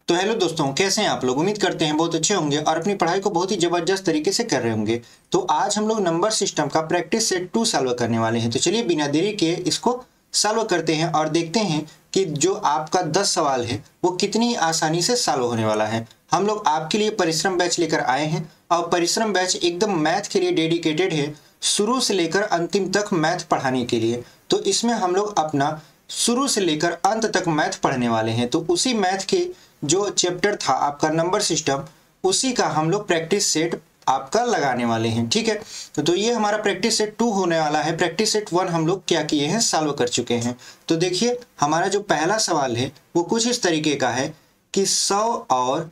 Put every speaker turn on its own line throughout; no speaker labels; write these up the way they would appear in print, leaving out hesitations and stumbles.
तो हेलो दोस्तों, कैसे हैं आप लोग। उम्मीद करते हैं बहुत अच्छे होंगे और अपनी पढ़ाई को बहुत ही जबरदस्त तरीके से कर रहे होंगे। तो आज हम लोग नंबर सिस्टम का प्रैक्टिस सेट 2 सॉल्व करने वाले हैं। तो चलिए बिना देरी के इसको सॉल्व करते हैं और देखते हैं कि जो आपका 10 सवाल है वो कितनी आसानी से सॉल्व होने वाला है। हम लोग आपके लिए परिश्रम बैच लेकर आए हैं और परिश्रम बैच एकदम मैथ के लिए डेडिकेटेड है, शुरू से लेकर अंतिम तक मैथ पढ़ाने के लिए। तो इसमें हम लोग अपना शुरू से लेकर अंत तक मैथ पढ़ने वाले हैं। तो उसी मैथ के जो चैप्टर था आपका नंबर सिस्टम, उसी का हम लोग प्रैक्टिस सेट आपका लगाने वाले हैं। ठीक है, तो ये हमारा प्रैक्टिस सेट 2 होने वाला है। प्रैक्टिस सेट 1 हम लोग क्या किए हैं, सॉल्व कर चुके हैं। तो देखिए हमारा जो पहला सवाल है वो कुछ इस तरीके का है कि 100 और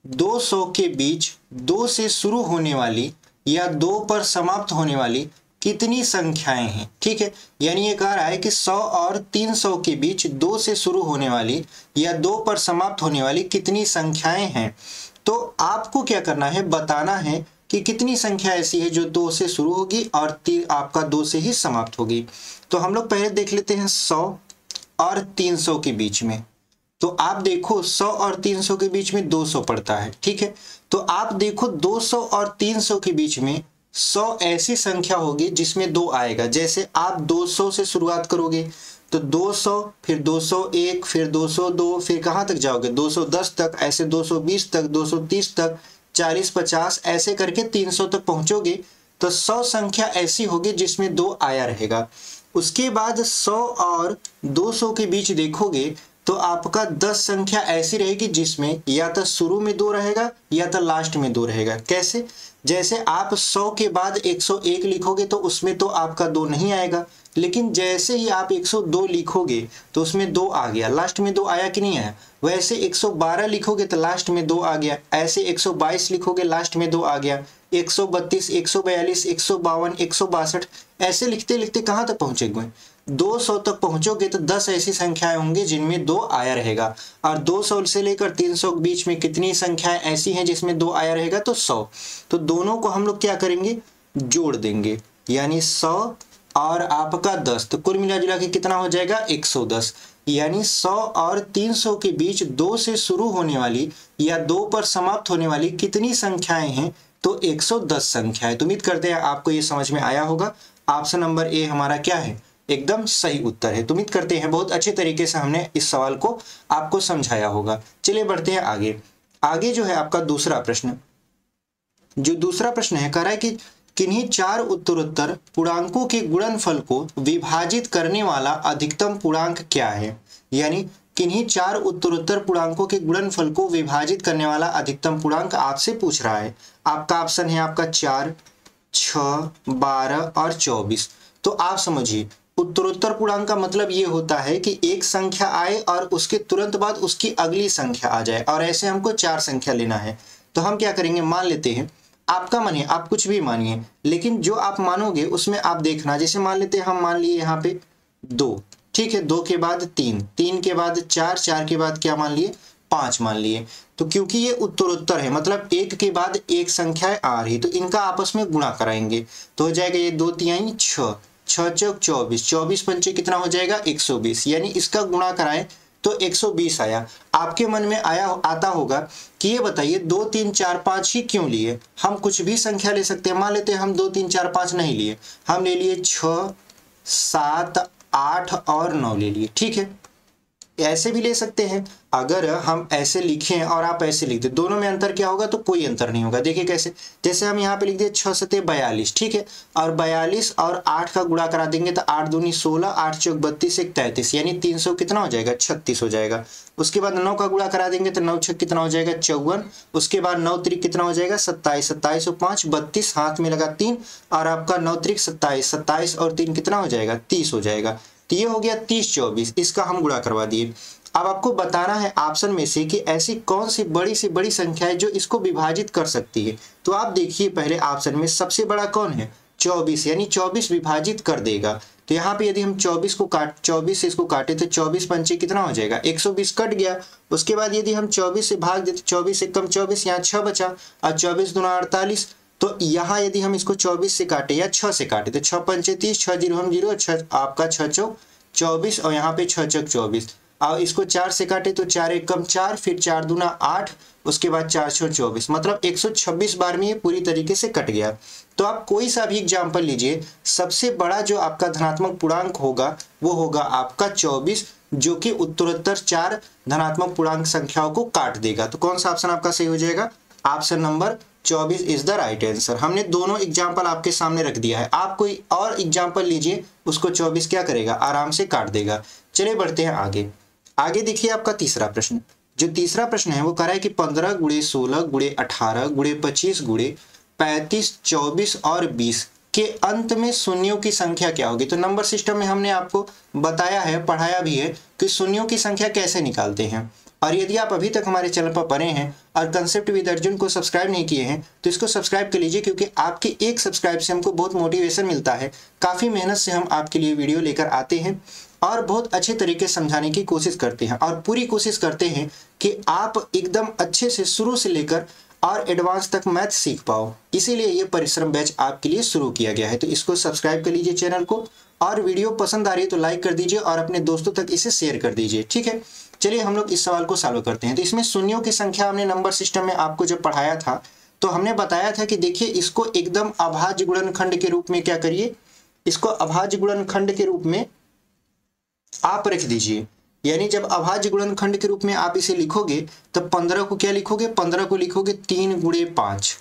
200 के बीच 2 से शुरू होने वाली या 2 पर समाप्त होने वाली कितनी संख्याएं हैं। ठीक है, यानी ये कह रहा है कि 100 और 300 के बीच 2 से शुरू होने वाली या 2 पर समाप्त होने वाली कितनी संख्याएं हैं। तो आपको क्या करना है, बताना है कि कितनी संख्या ऐसी है जो 2 से शुरू होगी और आपका 2 से ही समाप्त होगी। तो हम लोग पहले देख लेते हैं 100 और 300 के बीच में। तो आप देखो 100 और 300 के बीच में 200 पड़ता है। ठीक है, तो आप देखो 200 और 300 के बीच में 100 ऐसी संख्या होगी जिसमें 2 आएगा। जैसे आप 200 से शुरुआत करोगे तो 200, फिर 201, फिर 202, फिर कहाँ तक जाओगे 210 तक, ऐसे 220 तक, 230 तक, 40, 50 ऐसे करके 300 तक पहुंचोगे। तो 100 संख्या ऐसी होगी जिसमें 2 आया रहेगा। उसके बाद 100 और 200 के बीच देखोगे तो आपका 10 संख्या ऐसी रहेगी जिसमें या तो शुरू में 2 रहेगा या तो लास्ट में 2 रहेगा। कैसे, जैसे आप 100 के बाद 101 लिखोगे तो उसमें तो आपका 2 नहीं आएगा, लेकिन जैसे ही आप 102 लिखोगे तो उसमें 2 आ गया, लास्ट में 2 आया कि नहीं आया। वैसे 112 लिखोगे तो लास्ट में 2 आ गया, ऐसे 122 लिखोगे लास्ट में 2 आ गया, 132, 142, 152, 162 ऐसे लिखते लिखते कहाँ तक पहुंचेंगे, 200 तक पहुंचोगे तो 10 ऐसी संख्याएं होंगी जिनमें 2 आया रहेगा। और 200 से लेकर 300 के बीच में कितनी संख्याएं ऐसी हैं जिसमें 2 आया रहेगा, तो 100। तो दोनों को हम लोग क्या करेंगे, जोड़ देंगे, यानी 100 और आपका 10, तो कुल मिला जुला के कितना हो जाएगा 110। यानी 100 और 300 के बीच 2 से शुरू होने वाली या 2 पर समाप्त होने वाली कितनी संख्याएं हैं, तो 110 संख्याएं। तो उम्मीद करते हैं आपको ये समझ में आया होगा। ऑप्शन नंबर ए हमारा क्या है, एकदम सही उत्तर है। तो उम्मीद करते हैं बहुत अच्छे तरीके से हमने इस सवाल को आपको समझाया होगा। चलिए बढ़ते हैं आगे। आगे जो है आपका दूसरा प्रश्न, जो दूसरा प्रश्न है कह रहा है कि किन्हीं 4 उत्तरोत्तर पूर्णांकों के गुणनफल को विभाजित करने वाला अधिकतम पूर्णांक क्या है। यानी किन्हीं 4 उत्तरोत्तर पूर्णांकों के गुणनफल को विभाजित करने वाला अधिकतम पूर्णांक आपसे पूछ रहा है। आपका ऑप्शन है आपका 4, 6, 12 और 24। तो आप समझिए उत्तरोत्तर पूर्णांक का मतलब ये होता है कि एक संख्या आए और उसके तुरंत बाद उसकी अगली संख्या आ जाए, और ऐसे हमको 4 संख्या लेना है। तो हम क्या करेंगे, मान लेते हैं, आपका मन है आप कुछ भी मानिए, लेकिन जो आप मानोगे उसमें आप देखना। जैसे मान लेते हैं हम मान लिए यहाँ पे 2, ठीक है, 2 के बाद 3, 3 के बाद 4, 4 के बाद क्या मान लिए 5 मान लिए। तो क्योंकि ये उत्तरोत्तर है मतलब एक के बाद एक संख्याएं आ रही, तो इनका आपस में गुणा कराएंगे तो हो जाएगा ये 2 तिहाई 6, 6 चौक 24, 24 पंचे कितना हो जाएगा 120। यानी इसका गुणा कराएं तो 120 आया। आपके मन में आता होगा कि ये बताइए 2, 3, 4, 5 ही क्यों लिए, हम कुछ भी संख्या ले सकते हैं। मान लेते हैं हम 2, 3, 4, 5 नहीं लिए, हम ले लिए 6, 7, 8 और 9 ले लिए। ठीक है, ऐसे भी ले सकते हैं। अगर हम ऐसे लिखें और आप ऐसे लिख दें, दोनों में अंतर क्या होगा, तो कोई अंतर नहीं होगा। देखिए कैसे, जैसे हम यहाँ पे लिख दिए 6 सते 42, ठीक है, और 42 और 8 का गुणा करा देंगे तो 8 दूनी 16, 8 चौक 32, 1 33, यानी 300 कितना हो जाएगा 36 हो जाएगा। उसके बाद 9 का गुणा करा देंगे तो 9 छक कितना हो जाएगा 54। उसके बाद 9 त्रिक कितना हो जाएगा 27, 27 और 5 32, हाथ में लगा 3 और आपका 9 त्रिक 27, 27 और 3 कितना हो जाएगा 30 हो जाएगा। तो ये हो गया 30, 24, इसका हम गुणा करवा दिए। अब आपको बताना है ऑप्शन में से कि ऐसी कौन सी बड़ी संख्या है जो इसको विभाजित कर सकती है। तो आप देखिए पहले ऑप्शन में सबसे बड़ा कौन है 24, यानी 24 विभाजित कर देगा। तो यहाँ पे यदि हम 24 से इसको काटे तो 24 पंचे कितना हो जाएगा 120 कट गया। उसके बाद यदि हम 24 से भाग देते 24 से कम 24, यहाँ 6 बचा और 24 दूना 48। तो यहाँ यदि हम इसको 24 से काटे या 6 से काटे तो 6 पंचे 30, 6 जीरो हम जीरो, 6 आपका 6 चौक 24 और यहाँ पे 6 चौक 24। और इसको 4 से काटे तो 4 एक कम 4, फिर 4 दूना 8, उसके बाद 4 छः 24, मतलब 126 बार में ये पूरी तरीके से कट गया। तो आप कोई सा भी एग्जाम्पल लीजिए, सबसे बड़ा जो आपका धनात्मक पूर्णांक होगा वो होगा आपका 24, जो कि उत्तरोत्तर 4 धनात्मक पूर्णांक संख्याओं को काट देगा। तो कौन सा ऑप्शन आपका सही हो जाएगा? Option number 24 is the right answer. हमने दोनों एग्जाम्पल आपके सामने रख दिया है, आप कोई और एग्जाम्पल लीजिए, उसको 24 क्या करेगा? आराम से काट देगा। चलिए बढ़ते हैं आगे। आगे देखिए आपका तीसरा प्रश्न। जो तीसरा प्रश्न है वो कह रहा है कि 15 गुणे 16 गुणे 18 गुणे 25 गुणे 35 24 और 20 के अंत में शून्यों की संख्या क्या होगी? तो नंबर सिस्टम में हमने आपको बताया है, पढ़ाया भी है कि शून्यों की संख्या कैसे निकालते हैं। और यदि आप अभी तक हमारे चैनल पर बने हैं और कंसेप्ट विद अर्जुन को सब्सक्राइब नहीं किए हैं तो इसको सब्सक्राइब कर लीजिए, क्योंकि आपके एक सब्सक्राइब से हमको बहुत मोटिवेशन मिलता है। काफ़ी मेहनत से हम आपके लिए वीडियो लेकर आते हैं और बहुत अच्छे तरीके से समझाने की कोशिश करते हैं, और पूरी कोशिश करते हैं कि आप एकदम अच्छे से शुरू से लेकर और एडवांस तक मैथ सीख पाओ। इसीलिए ये परिश्रम बैच आपके लिए शुरू किया गया है। तो इसको सब्सक्राइब कर लीजिए चैनल को, और वीडियो पसंद आ रही है तो लाइक कर दीजिए और अपने दोस्तों तक इसे शेयर कर दीजिए, ठीक है। चलिए हम लोग इस सवाल को सॉल्व करते हैं। तो इसमें शून्यों की संख्या हमने नंबर सिस्टम में आपको जब पढ़ाया था तो हमने बताया था कि देखिए इसको एकदम अभाज्य गुणनखंड के रूप में क्या करिए, इसको अभाज्य गुणनखंड के रूप में आप रख दीजिए। यानी जब अभाज्य गुणनखंड के रूप में आप इसे लिखोगे तब 15 को क्या लिखोगे? 15 को लिखोगे 3 गुणे 5,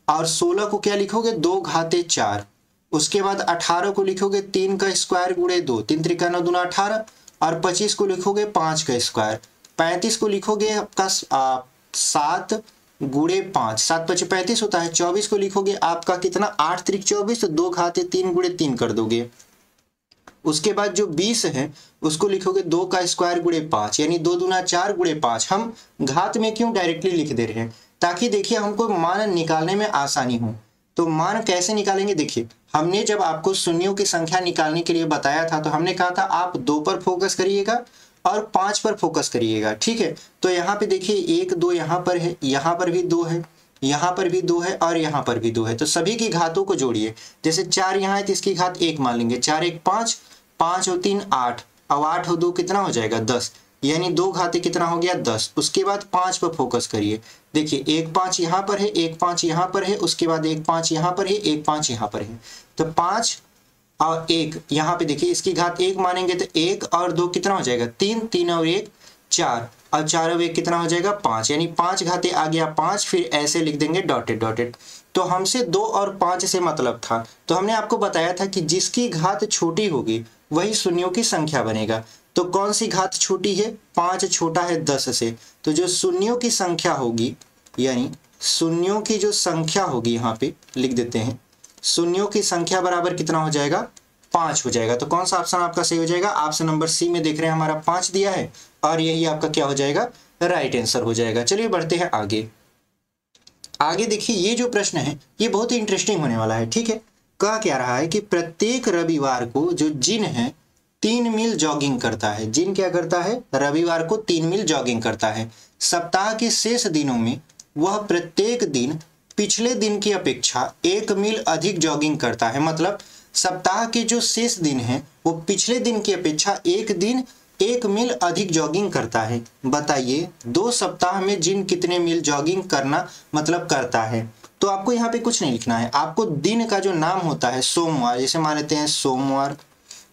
और 16 को क्या लिखोगे? 2 घाते 4। उसके बाद 18 को लिखोगे 3 का स्क्वायर गुणे 2, 3 त्रिका 9 दूना 18, और 25 को लिखोगे 5 का स्क्वायर। 35 को लिखोगे आपका 7 गुणे 5, 7 5 35 होता है। 24 को लिखोगे आपका कितना? 8 त्रिक 24, तो 2 घाते 3 गुणे 3 कर दोगे। उसके बाद जो 20 है उसको लिखोगे 2 का स्क्वायर गुणे 5, यानी 2 दूना 4 गुणे 5। हम घात में क्यों डायरेक्टली लिख दे रहे हैं? ताकि देखिए हमको मान निकालने में आसानी हो। तो मान कैसे निकालेंगे? देखिए हमने जब आपको शून्यों की संख्या निकालने के लिए बताया था तो हमने कहा था आप 2 पर फोकस करिएगा और 5 पर फोकस करिएगा, ठीक है। तो यहाँ पे देखिए 1 2 यहाँ पर है, यहाँ पर भी 2 है, यहाँ पर भी 2 है और यहाँ पर भी 2 है। तो सभी की घातों को जोड़िए। जैसे 4 यहाँ है तो इसकी घात 1 मान लेंगे। 4 1 5, 5 और 3 8, अब 8 और 2 कितना हो जाएगा? 10, यानी 2 घाते कितना हो गया? 10। उसके बाद 5 पर फोकस करिए। देखिए 1 5 यहाँ पर है, 1 5 यहाँ पर है, उसके बाद 1 5 यहाँ पर है, 1 5 यहाँ पर है। तो 5 और 1 यहाँ पे देखिए इसकी घात 1 मानेंगे तो 1 और 2 कितना हो जाएगा? 3, 3 और 1 4, और 4 और 1 कितना हो जाएगा? 5, यानी 5 घाते आ गया 5, फिर ऐसे लिख देंगे डॉटेड डॉटेड। तो हमसे 2 और 5 से मतलब था, तो हमने आपको बताया था कि जिसकी घात छोटी होगी वही शून्यों की संख्या बनेगा। तो कौन सी घात छोटी है? 5 छोटा है 10 से। तो जो शून्यों की संख्या होगी, यानी शून्यों की जो संख्या होगी, यहाँ पे लिख देते हैं, शून्यों की संख्या बराबर कितना हो जाएगा? 5 हो जाएगा। तो कौन सा ऑप्शन आपका सही हो जाएगा? ऑप्शन नंबर सी में देख रहे हैं हमारा 5 दिया है, और यही आपका क्या हो जाएगा? राइट आंसर हो जाएगा। चलिए बढ़ते हैं आगे। आगे देखिए ये जो प्रश्न है ये बहुत ही इंटरेस्टिंग होने वाला है, ठीक है। कहा क्या रहा है कि प्रत्येक रविवार को जो जिन है 3 मील जॉगिंग करता है। जिन क्या करता है? रविवार को 3 मील जॉगिंग करता है। सप्ताह के शेष दिनों में वह प्रत्येक दिन पिछले दिन की अपेक्षा 1 मील अधिक जॉगिंग करता है। मतलब सप्ताह के जो शेष दिन है वो पिछले दिन की अपेक्षा 1 दिन 1 मील अधिक जॉगिंग करता है। बताइए 2 सप्ताह में जिन कितने मील जॉगिंग करना मतलब करता है। तो आपको यहाँ पे कुछ नहीं लिखना है, आपको दिन का जो नाम होता है सोमवार, जैसे मान लेते हैं सोमवार,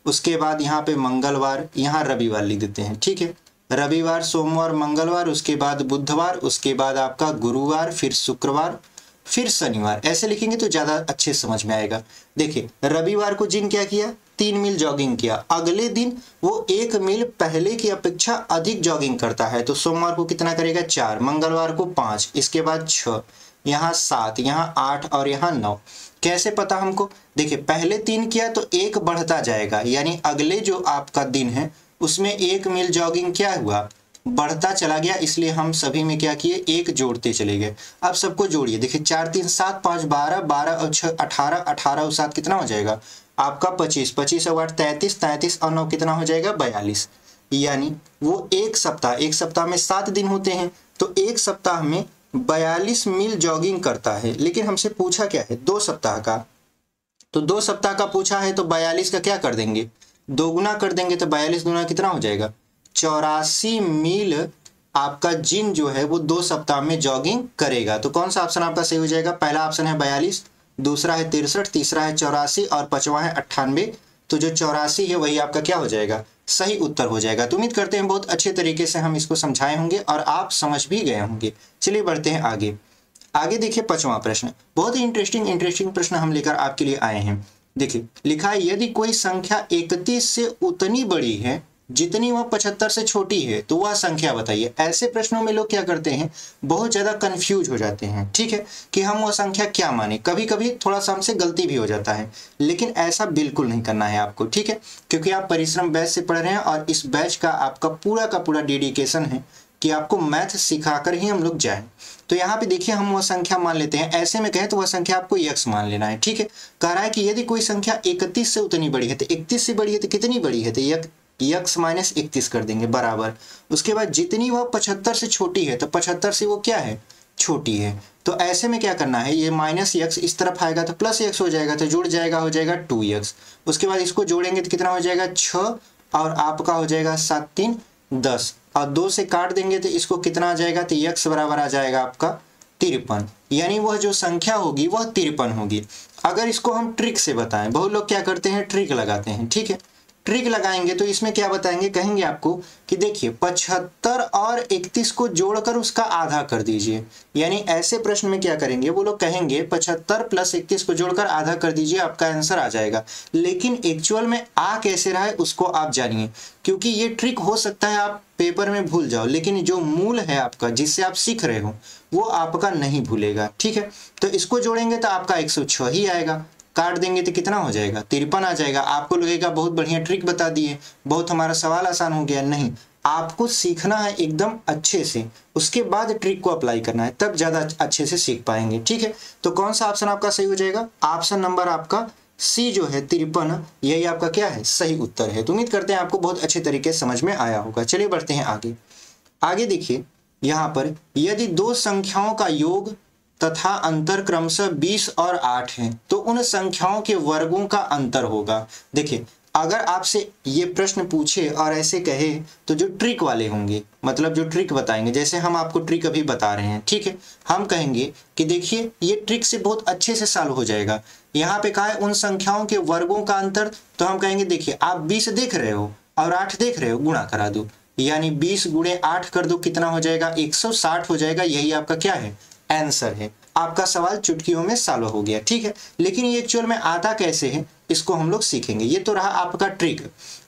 उसके बाद यहाँ पे मंगलवार, यहाँ रविवार लिख देते हैं, ठीक है। रविवार, सोमवार, मंगलवार, उसके बाद बुधवार, उसके बाद आपका गुरुवार, फिर शुक्रवार, फिर शनिवार। ऐसे लिखेंगे तो ज़्यादा अच्छे समझ में आएगा। देखिए रविवार को जिन क्या किया? 3 मील जॉगिंग किया। अगले दिन वो 1 मील पहले की अपेक्षा अधिक जॉगिंग करता है। तो सोमवार को कितना करेगा? 4, मंगलवार को 5, इसके बाद 6, यहाँ 7, यहाँ 8 और यहाँ 9। कैसे पता हमको? देखिए पहले 3 किया तो 1 बढ़ता जाएगा, यानी अगले जो आपका दिन है उसमें 1 मील जॉगिंग क्या हुआ? बढ़ता चला गया। इसलिए हम सभी में क्या किए? 1 जोड़ते चले गए। अब सबको जोड़िए। देखिए 4 3 7 5 12, 12 और 6 18, 18 और 7 कितना हो जाएगा आपका? 25, 25 और 8 33, 33 और 9 कितना हो जाएगा? 42। यानी वो एक सप्ताह में 7 दिन होते हैं, तो एक सप्ताह में 42 मील जॉगिंग करता है। लेकिन हमसे पूछा क्या है? 2 सप्ताह का। तो 2 सप्ताह का पूछा है तो 42 का क्या कर देंगे? दोगुना कर देंगे। तो 42 गुना कितना हो जाएगा? 84 मील आपका जिन जो है वो 2 सप्ताह में जॉगिंग करेगा। तो कौन सा ऑप्शन आपका सही हो जाएगा? पहला ऑप्शन है 42, दूसरा है 63, तीसरा है 84 और पांचवा है 98। तो जो 84 है वही आपका क्या हो जाएगा? सही उत्तर हो जाएगा। तो उम्मीद करते हैं बहुत अच्छे तरीके से हम इसको समझाए होंगे और आप समझ भी गए होंगे। चलिए बढ़ते हैं आगे। आगे देखिए 5वां प्रश्न, बहुत ही इंटरेस्टिंग प्रश्न हम लेकर आपके लिए आए हैं। देखिए लिखा है, यदि कोई संख्या 31 से उतनी बड़ी है जितनी वह 75 से छोटी है तो वह संख्या बताइए। ऐसे प्रश्नों में लोग क्या करते हैं, बहुत ज्यादा कंफ्यूज हो जाते हैं, ठीक है, कि हम वह संख्या क्या माने। कभी कभी थोड़ा सा हमसे गलती भी हो जाता है, लेकिन ऐसा बिल्कुल नहीं करना है आपको, ठीक है, क्योंकि आप परिश्रम बैच से पढ़ रहे हैं और इस बैच का आपका पूरा डेडिकेशन है कि आपको मैथ सिखाकर ही हम लोग जाएं। तो यहाँ पे देखिए हम वह संख्या मान लेते हैं। ऐसे में कहें तो वह संख्या आपको यक्स मान लेना है, ठीक है। कह रहा है कि यदि कोई संख्या 31 से उतनी बड़ी है, तो 31 से बड़ी है तो कितनी बड़ी है? तो यक्स माइनस 31 कर देंगे बराबर। उसके बाद जितनी वह 75 से छोटी है तो 75 से वो क्या है? छोटी है। तो ऐसे में क्या करना है, ये माइनस यक्स इस तरफ आएगा तो प्लस यक्स हो जाएगा, तो जुड़ जाएगा, हो जाएगा 2x। उसके बाद इसको जोड़ेंगे तो कितना हो जाएगा? 6 और आपका हो जाएगा 7 3 10 और 2 से काट देंगे तो इसको कितना आ जाएगा? तो यक्स बराबर आ जाएगा आपका 53, यानी वह जो संख्या होगी वह 53 होगी। अगर इसको हम ट्रिक से बताएं, बहुत लोग क्या करते हैं, ट्रिक लगाते हैं, ठीक है। ट्रिक लगाएंगे तो इसमें क्या बताएंगे, कहेंगे आपको कि देखिए 75 और 31 को जोड़कर उसका आधा कर दीजिए। यानी ऐसे प्रश्न में क्या करेंगे, वो लोग कहेंगे 75 प्लस 31 को जोड़कर आधा कर दीजिए, आपका आंसर आ जाएगा। लेकिन एक्चुअल में आ कैसे रहा है उसको आप जानिए, क्योंकि ये ट्रिक हो सकता है आप पेपर में भूल जाओ, लेकिन जो मूल है आपका जिससे आप सीख रहे हो वो आपका नहीं भूलेगा, ठीक है। तो इसको जोड़ेंगे तो आपका 106 ही आएगा, काट देंगे तो कितना हो जाएगा? 53 आ जाएगा। आपको लगेगा बहुत बढ़िया ट्रिक बता दिए, बहुत हमारा सवाल आसान हो गया। नहीं, आपको सीखना है एकदम अच्छे से, उसके बाद ट्रिक को अप्लाई करना है, तब ज्यादा अच्छे से सीख पाएंगे, ठीक है। तो कौन सा ऑप्शन आपका सही हो जाएगा? ऑप्शन नंबर आपका सी जो है 53, यही आपका क्या है? सही उत्तर है। तो उम्मीद करते हैं आपको बहुत अच्छे तरीके से समझ में आया होगा। चलिए बढ़ते हैं आगे। आगे देखिए यहाँ पर, यदि दो संख्याओं का योग तथा अंतर क्रमशः 20 और 8 है तो उन संख्याओं के वर्गों का अंतर होगा। देखिए अगर आपसे ये प्रश्न पूछे और ऐसे कहे तो जो ट्रिक वाले होंगे, मतलब जो ट्रिक बताएंगे, जैसे हम आपको ट्रिक अभी बता रहे हैं, ठीक है, हम कहेंगे कि देखिए ये ट्रिक से बहुत अच्छे से सॉल्व हो जाएगा। यहाँ पे कहा है उन संख्याओं के वर्गों का अंतर, तो हम कहेंगे देखिए आप 20 देख रहे हो और 8 देख रहे हो, गुणा करा दो, यानी 20 गुणे 8 कर दो, कितना हो जाएगा? 160 हो जाएगा। यही आपका क्या है? आंसर है। आपका सवाल चुटकियों में सॉल्व हो गया, ठीक है। लेकिन ये एक्चुअल में आता कैसे है इसको हम लोग सीखेंगे। ये तो रहा आपका ट्रिक,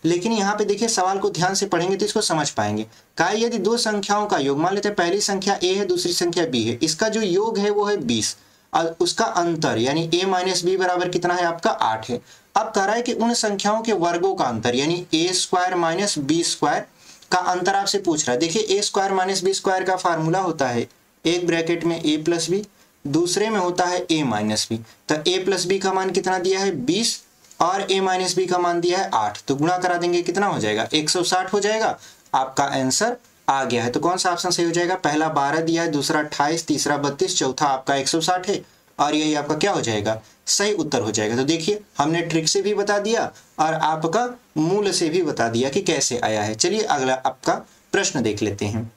लेकिन यहाँ पे देखिए सवाल को ध्यान से पढ़ेंगे तो इसको समझ पाएंगे। कहा यदि दो संख्याओं का योग, मान लेते हैं पहली संख्या a है, दूसरी संख्या b है, इसका जो योग है वो है 20 और उसका अंतर यानी a माइनस बी बराबर कितना है? आपका 8 है। अब कह रहा है कि उन संख्याओं के वर्गों का अंतर यानी a square minus b square का अंतर आपसे पूछ रहा है। देखिए a square minus b square का फार्मूला होता है एक ब्रैकेट में a प्लस बी, दूसरे में होता है a माइनस बी। तो a प्लस बी का मान कितना दिया है? 20 और a माइनस बी का मान दिया है 8, तो गुणा करा देंगे, कितना हो जाएगा? 160 हो जाएगा। आपका आंसर आ गया है। तो कौन सा ऑप्शन सही हो जाएगा? पहला 12 दिया है, दूसरा 28, तीसरा 32, चौथा आपका 160 है और यही आपका क्या हो जाएगा? सही उत्तर हो जाएगा। तो देखिए हमने ट्रिक से भी बता दिया और आपका मूल से भी बता दिया कि कैसे आया है। चलिए अगला आपका प्रश्न देख लेते हैं।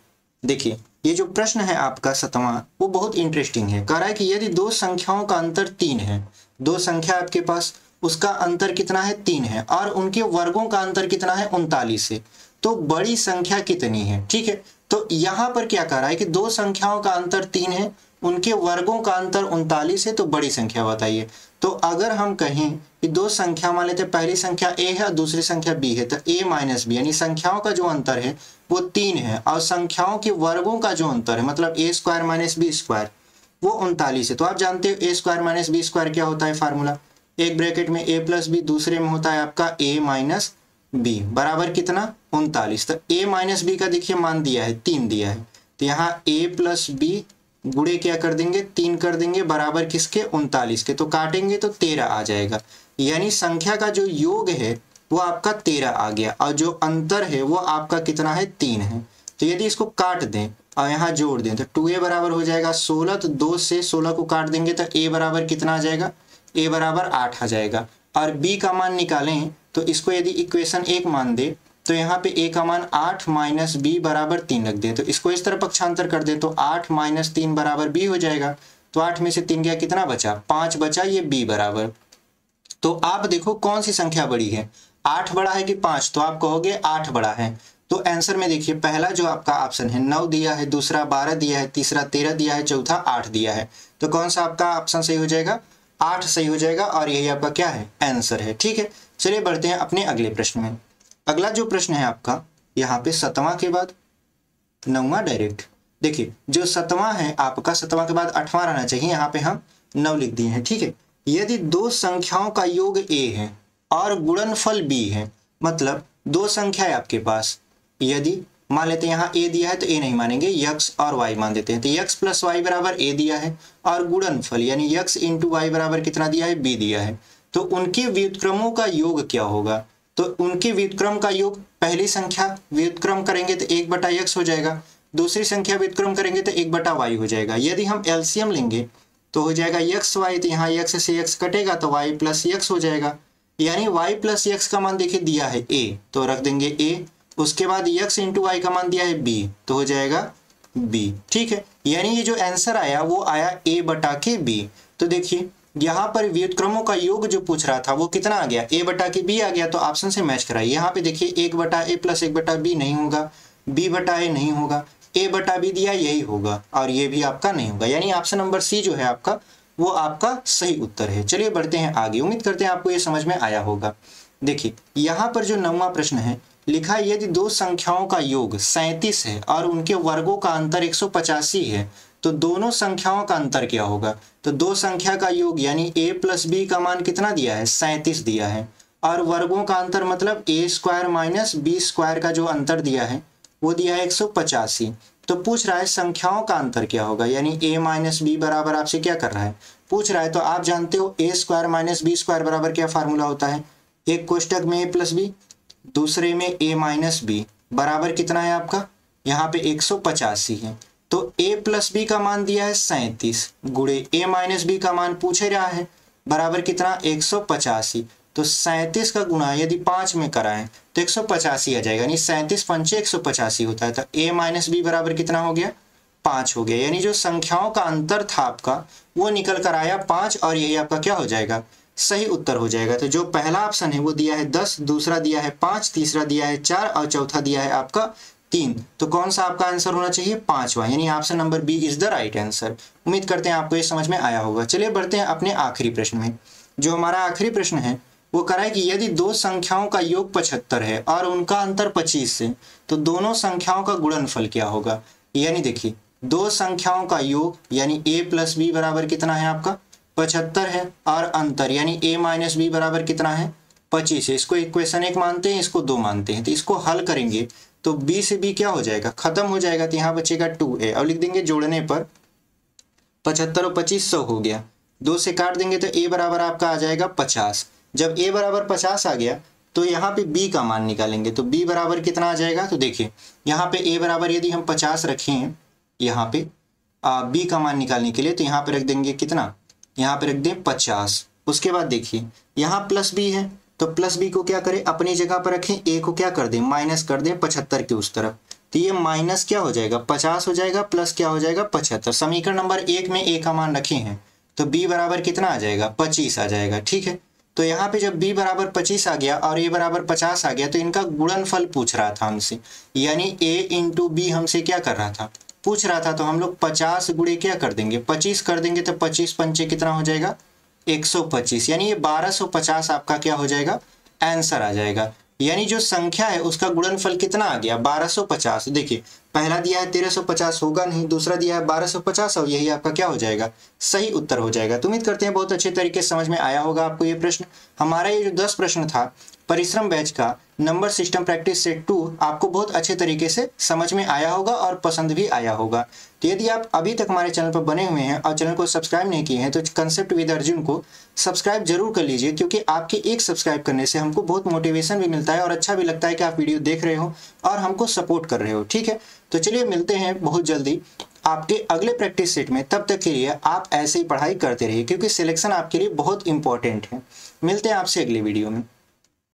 देखिए ये जो प्रश्न है आपका 7वां, वो बहुत इंटरेस्टिंग है। कह रहा है कि यदि दो संख्याओं का अंतर 3 है, दो संख्या आपके पास, उसका अंतर कितना है? 3 है और उनके वर्गों का अंतर कितना है? 39 है, तो बड़ी संख्या कितनी है? ठीक है, तो यहाँ पर क्या कह रहा है कि दो संख्याओं का अंतर 3 है, उनके वर्गों का अंतर 39 है, तो बड़ी संख्या बताइए। तो अगर हम कहें कि दो संख्या, मान लेते हैं पहली संख्या a है और दूसरी संख्या b है, तो a माइनस बी यानी संख्याओं का जो अंतर है वो 3 है और संख्याओं के वर्गों का जो अंतर है मतलब a square minus b square वो 39 है। तो आप जानते हो a square minus b square क्या होता है फार्मूला? एक ब्रैकेट में a प्लस बी, दूसरे में होता है आपका a माइनस बी बराबर कितना? 39। तो a माइनस बी का देखिए मान दिया है 3 दिया है, तो यहाँ a प्लस बी गुणे क्या कर देंगे? 3 कर देंगे बराबर किसके? 39 के। तो काटेंगे तो 13 आ जाएगा, यानी संख्या का जो योग है वो आपका 13 आ गया और जो अंतर है वो आपका कितना है? 3 है। तो यदि इसको काट दें और यहाँ जोड़ दें तो 2a बराबर हो जाएगा 16, तो 2 से 16 को काट देंगे तो a बराबर कितना आ जाएगा? a बराबर 8 आ जाएगा। और b का मान निकालें तो इसको यदि इक्वेशन 1 मान दे तो यहाँ पे a का मान 8 माइनस b बराबर 3 रख दे, तो इसको इस तरह पक्षांतर कर दे तो 8 माइनस 3 बराबर b हो जाएगा। तो 8 में से 3 गया, कितना बचा, 5 बचा, ये b बराबर। तो आप देखो कौन सी संख्या बड़ी है, 8 बड़ा है कि 5, तो आप कहोगे 8 बड़ा है। तो आंसर में देखिए पहला जो आपका ऑप्शन है 9 दिया है, दूसरा 12 दिया है, तीसरा 13 दिया है, चौथा 8 दिया है। तो कौन सा आपका ऑप्शन सही हो जाएगा, 8 सही हो जाएगा और यही आपका क्या है, आंसर है। ठीक है, चलिए बढ़ते हैं अपने अगले प्रश्न में। अगला जो प्रश्न है आपका यहाँ पे 7वां के बाद 9वां डायरेक्ट। देखिए जो 7वां है आपका, 7वां के बाद 8वां रहना चाहिए, यहाँ पे हम 9 लिख दिए हैं। ठीक है, यदि दो संख्याओं का योग a है और गुणनफल b है, मतलब दो संख्या है आपके पास, यदि मान लेते हैं यहाँ a दिया है तो a नहीं मानेंगे, x और y मान देते हैं। तो x प्लस वाई बराबर a दिया है और गुणनफल यानी x इंटू वाई बराबर कितना दिया है, b दिया है। तो उनके व्युत्क्रमों का योग क्या होगा, तो उनके व्युत्क्रम का योग, पहली संख्या व्युत्क्रम करेंगे तो 1/x हो जाएगा, दूसरी संख्या व्युत्क्रम करेंगे तो 1/y हो जाएगा। यदि हम एलसीएम लेंगे तो हो जाएगा x y, तो यहाँ x से x कटेगा तो y प्लस x हो जाएगा, यानी y प्लस x का मान देखिए दिया है a, तो रख देंगे a। उसके बाद x इंटू वाई का मान दिया है b, तो हो जाएगा b। ठीक है, यानी ये जो आंसर आया वो आया a बटा के b। तो देखिए यहाँ पर व्युत्क्रमों का योग जो पूछ रहा था वो कितना आ गया, a बटा के b आ गया, तो ऑप्शन से मैच कराइए। यहाँ पे देखिए 1/a प्लस 1/b नहीं होगा, b/a नहीं होगा, a/b दिया यही होगा, और ये भी आपका नहीं होगा, यानी ऑप्शन नंबर सी जो है आपका वो आपका सही उत्तर है। चलिए बढ़ते हैं आगे, उम्मीद करते हैं आपको ये समझ में आया होगा। देखिए यहाँ पर जो 9वां प्रश्न है लिखा है, यदि दो संख्याओं का योग 37 है और उनके वर्गों का अंतर 185 है तो दोनों संख्याओं का अंतर क्या होगा। तो दो संख्या का योग यानी a प्लस b का मान कितना दिया है, 37 दिया है, और वर्गों का अंतर मतलब a square minus b square का जो अंतर दिया है वो दिया है 185। तो पूछ रहा है संख्याओं का अंतर क्या होगा, यानी a माइनस बी बराबर आपसे क्या कर रहा है, पूछ रहा है। तो आप जानते हो a square minus b square बराबर क्या फार्मूला होता है, एक कोष्टक में a प्लस बी, दूसरे में a माइनस बी, बराबर कितना है आपका, यहाँ पे 185 है। तो a प्लस बी का मान दिया है 37 गुणे a माइनस बी का मान पूछ रहा है, बराबर कितना 185। तो 37 का गुणा यदि 5 में कराएं तो 185 आ जाएगा, यानी 37 पंचे 185 होता है। तो a माइनस बी बराबर कितना हो गया, 5 हो गया, यानी जो संख्याओं का अंतर था आपका वो निकल कर आया 5, और यही आपका क्या हो जाएगा, सही उत्तर हो जाएगा। तो जो पहला ऑप्शन है वो दिया है 10, दूसरा दिया है 5, तीसरा दिया है 4 और चौथा दिया है आपका 3। तो कौन सा आपका आंसर होना चाहिए, 5वां, यानी option number b is the right answer. उम्मीद करते हैं आपको ये समझ में आया होगा। चलिए बढ़ते हैं अपने आखिरी प्रश्न में। जो हमारा आखिरी प्रश्न है वो करा है कि यदि दो संख्याओं का योग 75 है और उनका अंतर 25 है तो दोनों संख्याओं का गुणनफल क्या होगा। यानी देखिए दो संख्याओं का योग यानी a प्लस बी बराबर कितना है आपका 75 है, और अंतर यानी a माइनस बी बराबर कितना है 25 है। इसको इक्वेशन 1 मानते हैं, इसको 2 मानते हैं। तो इसको हल करेंगे तो b से b क्या हो जाएगा, खत्म हो जाएगा, तो यहाँ बचेगा 2a, और लिख देंगे जोड़ने पर 75 और 25 100 हो गया, 2 से काट देंगे तो a बराबर आपका आ जाएगा 50। जब a बराबर 50 आ गया तो यहाँ पे b का मान निकालेंगे, तो b बराबर कितना आ जाएगा। तो देखिए यहाँ पे a बराबर यदि हम 50 रखे हैं, यहाँ पे b का मान निकालने के लिए, तो यहाँ पे रख देंगे कितना, यहाँ पे रख दें 50। उसके बाद देखिए यहाँ प्लस b है, तो प्लस b को क्या करें, अपनी जगह पर रखें, a को क्या कर दें, माइनस कर दें 75 के उस तरफ। तो ये माइनस क्या हो जाएगा 50 हो जाएगा, प्लस क्या हो जाएगा 75। समीकरण नंबर 1 में a का मान रखे हैं तो b बराबर कितना आ जाएगा 25 आ जाएगा। ठीक है, तो यहाँ पे जब b बराबर 25 आ गया और a बराबर 50 आ गया तो इनका गुणनफल पूछ रहा था हमसे, यानी a इंटू बी हमसे क्या कर रहा था, पूछ रहा था। तो हम लोग 50 गुणे क्या कर देंगे 25 कर देंगे, तो 25 पंचे कितना हो जाएगा 125, यानी ये 1250 आपका क्या हो जाएगा आंसर आ जाएगा। यानी जो संख्या है उसका गुणनफल कितना आ गया 1250। देखिए पहला दिया है 1350 होगा नहीं, दूसरा दिया है 1250 और यही आपका क्या हो जाएगा सही उत्तर हो जाएगा। तो उम्मीद करते हैं बहुत अच्छे तरीके से समझ में आया होगा आपको ये प्रश्न। हमारा ये जो 10 प्रश्न था परिश्रम बैच का नंबर सिस्टम प्रैक्टिस सेट 2 आपको बहुत अच्छे तरीके से समझ में आया होगा और पसंद भी आया होगा। तो यदि आप अभी तक हमारे चैनल पर बने हुए हैं और चैनल को सब्सक्राइब नहीं किए हैं तो कंसेप्ट विद अर्जुन को सब्सक्राइब जरूर कर लीजिए, क्योंकि आपके एक सब्सक्राइब करने से हमको बहुत मोटिवेशन भी मिलता है और अच्छा भी लगता है कि आप वीडियो देख रहे हो और हमको सपोर्ट कर रहे हो। ठीक है, तो चलिए मिलते हैं बहुत जल्दी आपके अगले प्रैक्टिस सेट में। तब तक के लिए आप ऐसे ही पढ़ाई करते रहिए, क्योंकि सिलेक्शन आपके लिए बहुत इंपॉर्टेंट है। मिलते हैं आपसे अगले वीडियो में।